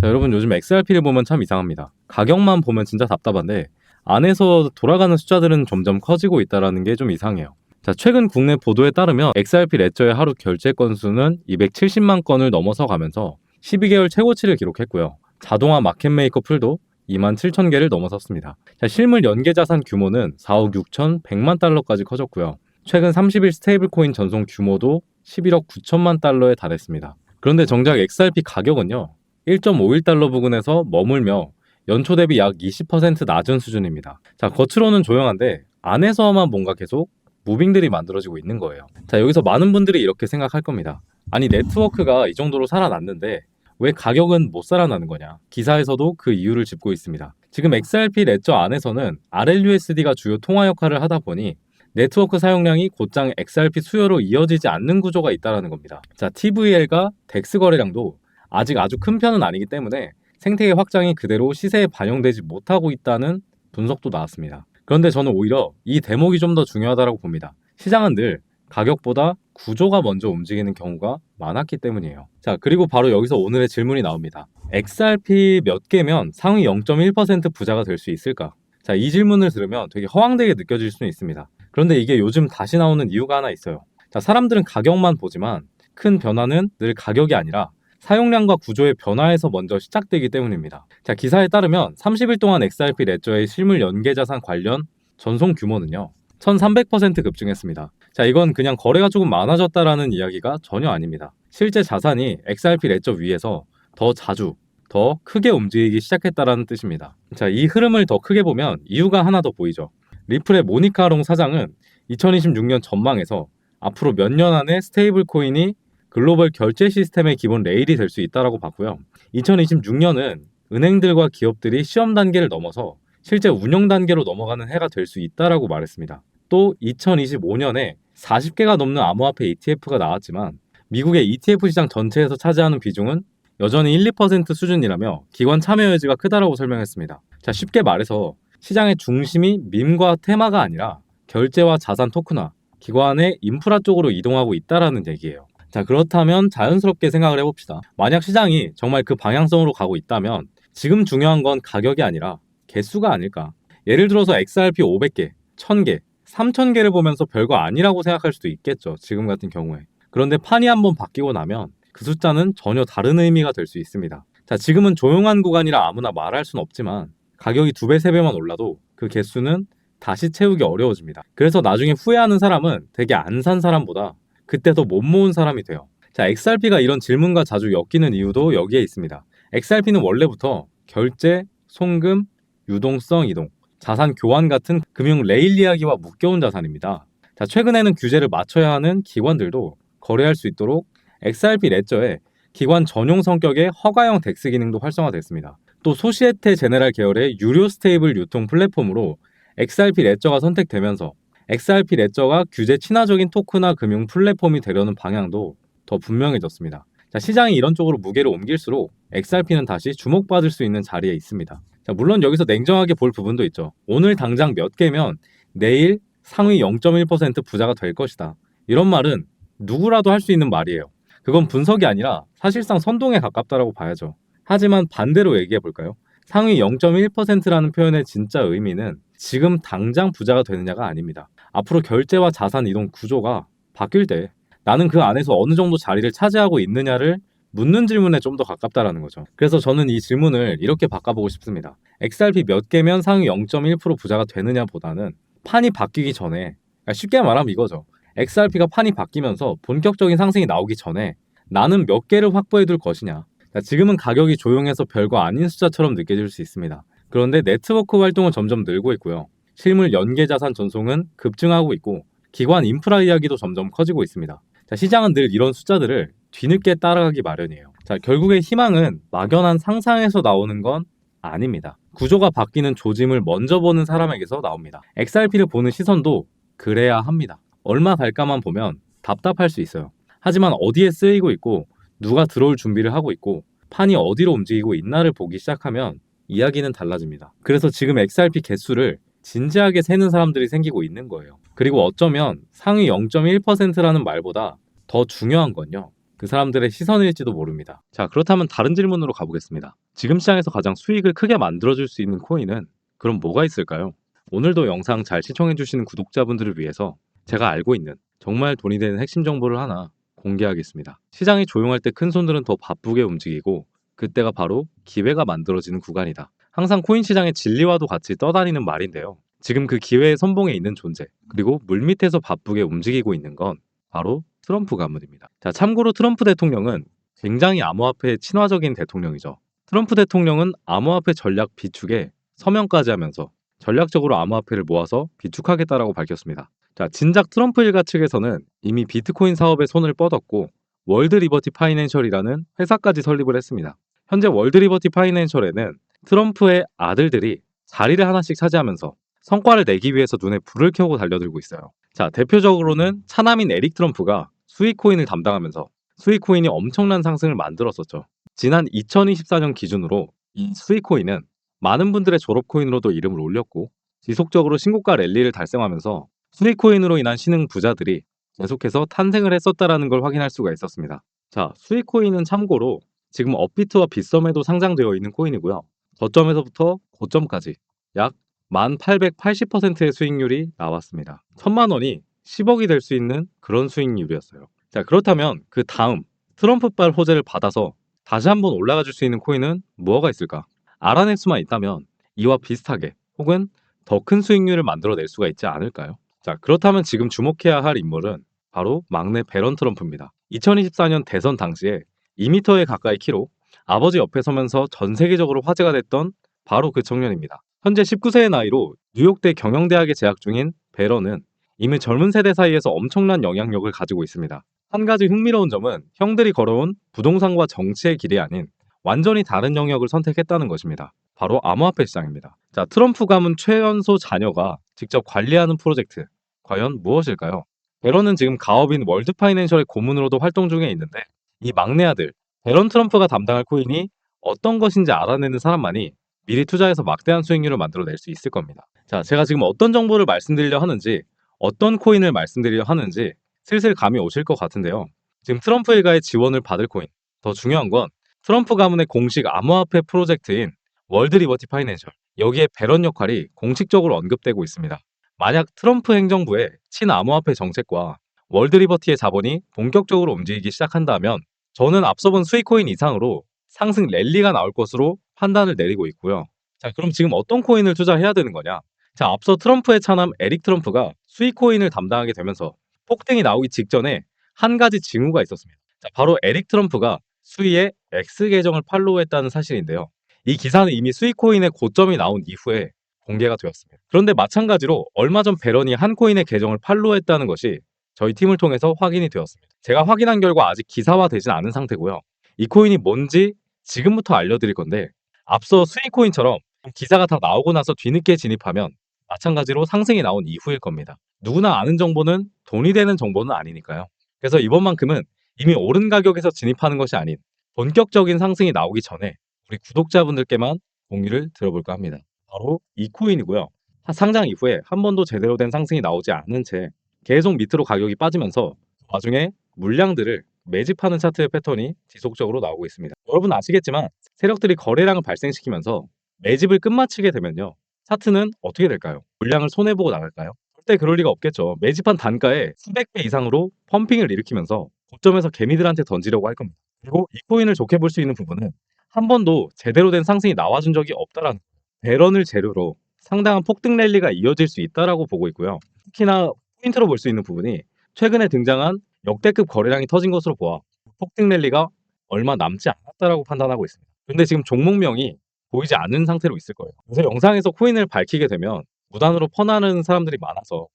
자, 여러분 요즘 XRP를 보면 참 이상합니다. 가격만 보면 진짜 답답한데 안에서 돌아가는 숫자들은 점점 커지고 있다는 게 좀 이상해요. 자, 최근 국내 보도에 따르면 XRP 레저의 하루 결제 건수는 270만 건을 넘어서 가면서 12개월 최고치를 기록했고요. 자동화 마켓메이커 풀도 2만 7천 개를 넘어섰습니다. 자, 실물 연계 자산 규모는 4억 6천 100만 달러까지 커졌고요. 최근 30일 스테이블 코인 전송 규모도 11억 9천만 달러에 달했습니다. 그런데 정작 XRP 가격은요, 1.51달러 부근에서 머물며 연초 대비 약 20% 낮은 수준입니다. 자, 겉으로는 조용한데 안에서만 뭔가 계속 무빙들이 만들어지고 있는 거예요. 자, 여기서 많은 분들이 이렇게 생각할 겁니다. 아니, 네트워크가 이 정도로 살아났는데 왜 가격은 못 살아나는 거냐? 기사에서도 그 이유를 짚고 있습니다. 지금 XRP 레저 안에서는 RLUSD가 주요 통화 역할을 하다 보니 네트워크 사용량이 곧장 XRP 수요로 이어지지 않는 구조가 있다는 겁니다. 자, TVL과 덱스 거래량도 아직 아주 큰 편은 아니기 때문에 생태계 확장이 그대로 시세에 반영되지 못하고 있다는 분석도 나왔습니다. 그런데 저는 오히려 이 대목이 좀 더 중요하다고 봅니다. 시장은 늘 가격보다 구조가 먼저 움직이는 경우가 많았기 때문이에요. 자, 그리고 바로 여기서 오늘의 질문이 나옵니다. XRP 몇 개면 상위 0.1% 부자가 될 수 있을까? 자, 이 질문을 들으면 되게 허황되게 느껴질 수는 있습니다. 그런데 이게 요즘 다시 나오는 이유가 하나 있어요. 자, 사람들은 가격만 보지만 큰 변화는 늘 가격이 아니라 사용량과 구조의 변화에서 먼저 시작되기 때문입니다. 자, 기사에 따르면 30일 동안 XRP 레저의 실물 연계자산 관련 전송 규모는요, 1300% 급증했습니다. 자, 이건 그냥 거래가 조금 많아졌다라는 이야기가 전혀 아닙니다. 실제 자산이 XRP 레저 위에서 더 자주, 더 크게 움직이기 시작했다라는 뜻입니다. 자, 이 흐름을 더 크게 보면 이유가 하나 더 보이죠. 리플의 모니카 롱 사장은 2026년 전망에서 앞으로 몇 년 안에 스테이블 코인이 글로벌 결제 시스템의 기본 레일이 될 수 있다고 봤고요. 2026년은 은행들과 기업들이 시험 단계를 넘어서 실제 운영 단계로 넘어가는 해가 될 수 있다고 말했습니다. 또 2025년에 40개가 넘는 암호화폐 ETF가 나왔지만 미국의 ETF 시장 전체에서 차지하는 비중은 여전히 1, 2% 수준이라며 기관 참여 여지가 크다고 설명했습니다. 자, 쉽게 말해서 시장의 중심이 밈과 테마가 아니라 결제와 자산 토큰화, 기관의 인프라 쪽으로 이동하고 있다는 얘기예요. 자, 그렇다면 자연스럽게 생각을 해봅시다. 만약 시장이 정말 그 방향성으로 가고 있다면 지금 중요한 건 가격이 아니라 개수가 아닐까. 예를 들어서 XRP 500개, 1000개, 3000개를 보면서 별거 아니라고 생각할 수도 있겠죠. 지금 같은 경우에. 그런데 판이 한번 바뀌고 나면 그 숫자는 전혀 다른 의미가 될 수 있습니다. 자, 지금은 조용한 구간이라 아무나 말할 순 없지만 가격이 2배, 3배만 올라도 그 개수는 다시 채우기 어려워집니다. 그래서 나중에 후회하는 사람은 되게 안 산 사람보다 그때 더 못 모은 사람이 돼요. 자, XRP가 이런 질문과 자주 엮이는 이유도 여기에 있습니다. XRP는 원래부터 결제, 송금, 유동성 이동, 자산 교환 같은 금융 레일 이야기와 묶여온 자산입니다. 자, 최근에는 규제를 맞춰야 하는 기관들도 거래할 수 있도록 XRP 레저에 기관 전용 성격의 허가형 덱스 기능도 활성화됐습니다. 또 소시에테 제네랄 계열의 유료 스테이블 유통 플랫폼으로 XRP 레저가 선택되면서 XRP 레저가 규제 친화적인 토큰화 금융 플랫폼이 되려는 방향도 더 분명해졌습니다. 자, 시장이 이런 쪽으로 무게를 옮길수록 XRP는 다시 주목받을 수 있는 자리에 있습니다. 자, 물론 여기서 냉정하게 볼 부분도 있죠. 오늘 당장 몇 개면 내일 상위 0.1% 부자가 될 것이다. 이런 말은 누구라도 할 수 있는 말이에요. 그건 분석이 아니라 사실상 선동에 가깝다고 봐야죠. 하지만 반대로 얘기해 볼까요? 상위 0.1%라는 표현의 진짜 의미는 지금 당장 부자가 되느냐가 아닙니다. 앞으로 결제와 자산 이동 구조가 바뀔 때 나는 그 안에서 어느 정도 자리를 차지하고 있느냐를 묻는 질문에 좀 더 가깝다라는 거죠. 그래서 저는 이 질문을 이렇게 바꿔보고 싶습니다. XRP 몇 개면 상위 0.1% 부자가 되느냐 보다는 판이 바뀌기 전에, 쉽게 말하면 이거죠. XRP가 판이 바뀌면서 본격적인 상승이 나오기 전에 나는 몇 개를 확보해둘 것이냐. 지금은 가격이 조용해서 별거 아닌 숫자처럼 느껴질 수 있습니다. 그런데 네트워크 활동은 점점 늘고 있고요. 실물 연계 자산 전송은 급증하고 있고 기관 인프라 이야기도 점점 커지고 있습니다. 자, 시장은 늘 이런 숫자들을 뒤늦게 따라가기 마련이에요. 자, 결국에 희망은 막연한 상상에서 나오는 건 아닙니다. 구조가 바뀌는 조짐을 먼저 보는 사람에게서 나옵니다. XRP를 보는 시선도 그래야 합니다. 얼마 갈까만 보면 답답할 수 있어요. 하지만 어디에 쓰이고 있고 누가 들어올 준비를 하고 있고 판이 어디로 움직이고 있나를 보기 시작하면 이야기는 달라집니다. 그래서 지금 XRP 개수를 진지하게 세는 사람들이 생기고 있는 거예요. 그리고 어쩌면 상위 0.1%라는 말보다 더 중요한 건요, 그 사람들의 시선일지도 모릅니다. 자, 그렇다면 다른 질문으로 가보겠습니다. 지금 시장에서 가장 수익을 크게 만들어줄 수 있는 코인은 그럼 뭐가 있을까요? 오늘도 영상 잘 시청해주시는 구독자분들을 위해서 제가 알고 있는 정말 돈이 되는 핵심 정보를 하나 공개하겠습니다. 시장이 조용할 때 큰 손들은 더 바쁘게 움직이고 그때가 바로 기회가 만들어지는 구간이다. 항상 코인 시장의 진리와도 같이 떠다니는 말인데요. 지금 그 기회의 선봉에 있는 존재, 그리고 물밑에서 바쁘게 움직이고 있는 건 바로 트럼프 가문입니다. 자, 참고로 트럼프 대통령은 굉장히 암호화폐 친화적인 대통령이죠. 트럼프 대통령은 암호화폐 전략 비축에 서명까지 하면서 전략적으로 암호화폐를 모아서 비축하겠다라고 밝혔습니다. 자, 진작 트럼프 일가 측에서는 이미 비트코인 사업에 손을 뻗었고 월드 리버티 파이낸셜이라는 회사까지 설립을 했습니다. 현재 월드 리버티 파이낸셜에는 트럼프의 아들들이 자리를 하나씩 차지하면서 성과를 내기 위해서 눈에 불을 켜고 달려들고 있어요. 자, 대표적으로는 차남인 에릭 트럼프가 수익코인을 담당하면서 수익코인이 엄청난 상승을 만들었었죠. 지난 2024년 기준으로 이 수익코인은 많은 분들의 졸업코인으로도 이름을 올렸고 지속적으로 신고가 랠리를 달성하면서 수익코인으로 인한 신흥 부자들이 계속해서 탄생을 했었다라는 걸 확인할 수가 있었습니다. 자, 수익코인은 참고로 지금 업비트와 빗썸에도 상장되어 있는 코인이고요. 저점에서부터 고점까지 약 1880%의 수익률이 나왔습니다. 1000만 원이 10억이 될 수 있는 그런 수익률이었어요. 자, 그렇다면 그 다음 트럼프발 호재를 받아서 다시 한번 올라가 줄 수 있는 코인은 뭐가 있을까? 알아낼 수만 있다면 이와 비슷하게 혹은 더 큰 수익률을 만들어낼 수가 있지 않을까요? 자, 그렇다면 지금 주목해야 할 인물은 바로 막내 배런 트럼프입니다. 2024년 대선 당시에 2m에 가까이 키로 아버지 옆에 서면서 전 세계적으로 화제가 됐던 바로 그 청년입니다. 현재 19세의 나이로 뉴욕대 경영대학에 재학 중인 배런은 이미 젊은 세대 사이에서 엄청난 영향력을 가지고 있습니다. 한 가지 흥미로운 점은 형들이 걸어온 부동산과 정치의 길이 아닌 완전히 다른 영역을 선택했다는 것입니다. 바로 암호화폐 시장입니다. 자, 트럼프 가문 최연소 자녀가 직접 관리하는 프로젝트, 과연 무엇일까요? 배런은 지금 가업인 월드 파이낸셜의 고문으로도 활동 중에 있는데 이 막내 아들 배런 트럼프가 담당할 코인이 어떤 것인지 알아내는 사람만이 미리 투자해서 막대한 수익률을 만들어낼 수 있을 겁니다. 자, 제가 지금 어떤 정보를 말씀드리려 하는지, 어떤 코인을 말씀드리려 하는지 슬슬 감이 오실 것 같은데요. 지금 트럼프 일가의 지원을 받을 코인, 더 중요한 건 트럼프 가문의 공식 암호화폐 프로젝트인 월드 리버티 파이낸셜, 여기에 배런 역할이 공식적으로 언급되고 있습니다. 만약 트럼프 행정부의 친암호화폐 정책과 월드 리버티의 자본이 본격적으로 움직이기 시작한다면 저는 앞서 본 수익코인 이상으로 상승 랠리가 나올 것으로 판단을 내리고 있고요. 자, 그럼 지금 어떤 코인을 투자해야 되는 거냐? 자, 앞서 트럼프의 차남 에릭 트럼프가 수익코인을 담당하게 되면서 폭등이 나오기 직전에 한 가지 징후가 있었습니다. 자, 바로 에릭 트럼프가 수위의 X 계정을 팔로우했다는 사실인데요. 이 기사는 이미 수익코인의 고점이 나온 이후에 공개가 되었습니다. 그런데 마찬가지로 얼마 전 배런이 한 코인의 계정을 팔로우했다는 것이 저희 팀을 통해서 확인이 되었습니다. 제가 확인한 결과 아직 기사화되진 않은 상태고요. 이 코인이 뭔지 지금부터 알려드릴 건데 앞서 수익코인처럼 기사가 다 나오고 나서 뒤늦게 진입하면 마찬가지로 상승이 나온 이후일 겁니다. 누구나 아는 정보는 돈이 되는 정보는 아니니까요. 그래서 이번만큼은 이미 오른 가격에서 진입하는 것이 아닌 본격적인 상승이 나오기 전에 우리 구독자분들께만 공유를 드려볼까 합니다. 바로 이 코인이고요. 상장 이후에 한 번도 제대로 된 상승이 나오지 않은 채 계속 밑으로 가격이 빠지면서 나중에 물량들을 매집하는 차트의 패턴이 지속적으로 나오고 있습니다. 여러분 아시겠지만 세력들이 거래량을 발생시키면서 매집을 끝마치게 되면요. 차트는 어떻게 될까요? 물량을 손해보고 나갈까요? 절대 그럴 리가 없겠죠. 매집한 단가에 수백 배 이상으로 펌핑을 일으키면서 고점에서 개미들한테 던지려고 할 겁니다. 그리고 이 코인을 좋게 볼 수 있는 부분은 한 번도 제대로 된 상승이 나와준 적이 없다라는 배런을 재료로 상당한 폭등 랠리가 이어질 수 있다라고 보고 있고요. 특히나 포인트로 볼 수 있는 부분이 최근에 등장한 역대급 거래량이 터진 것으로 보아 폭등 랠리가 얼마 남지 않았다라고 판단하고 있습니다. 근데 지금 종목명이 보이지 않는 상태로 있을 거예요. 그래서 영상에서 코인을 밝히게 되면 무단으로 퍼나는 사람들이 많아서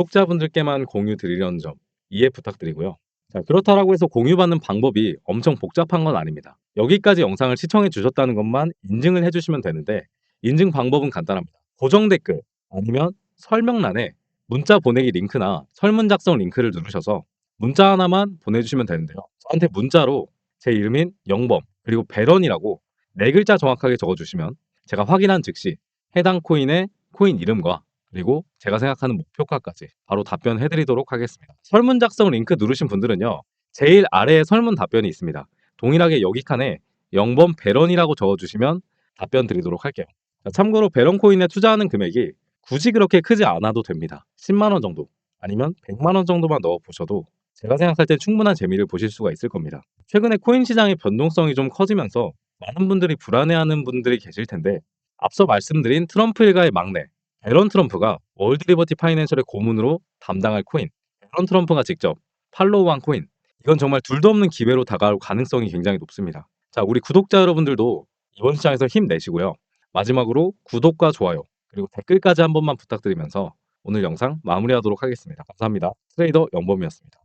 구독자분들께만 공유 드리려는 점 이해 부탁드리고요. 자, 그렇다라고 해서 공유받는 방법이 엄청 복잡한 건 아닙니다. 여기까지 영상을 시청해 주셨다는 것만 인증을 해주시면 되는데 인증 방법은 간단합니다. 고정 댓글 아니면 설명란에 문자 보내기 링크나 설문 작성 링크를 누르셔서 문자 하나만 보내주시면 되는데요. 저한테 문자로 제 이름인 영범 그리고 배런이라고 네 글자 정확하게 적어주시면 제가 확인한 즉시 해당 코인의 코인 이름과 그리고 제가 생각하는 목표가까지 바로 답변해드리도록 하겠습니다. 설문 작성 링크 누르신 분들은요. 제일 아래에 설문 답변이 있습니다. 동일하게 여기 칸에 0번 배런이라고 적어주시면 답변 드리도록 할게요. 자, 참고로 배런 코인에 투자하는 금액이 굳이 그렇게 크지 않아도 됩니다. 10만 원 정도 아니면 100만 원 정도만 넣어 보셔도 제가 생각할 때 충분한 재미를 보실 수가 있을 겁니다. 최근에 코인 시장의 변동성이 좀 커지면서 많은 분들이 불안해하는 분들이 계실 텐데 앞서 말씀드린 트럼프 일가의 막내 배런 트럼프가 월드 리버티 파이낸셜의 고문으로 담당할 코인 배런 트럼프가 직접 팔로우한 코인 이건 정말 둘도 없는 기회로 다가올 가능성이 굉장히 높습니다. 자, 우리 구독자 여러분들도 이번 시장에서 힘내시고요. 마지막으로 구독과 좋아요 그리고 댓글까지 한 번만 부탁드리면서 오늘 영상 마무리하도록 하겠습니다. 감사합니다. 트레이더 영범이었습니다.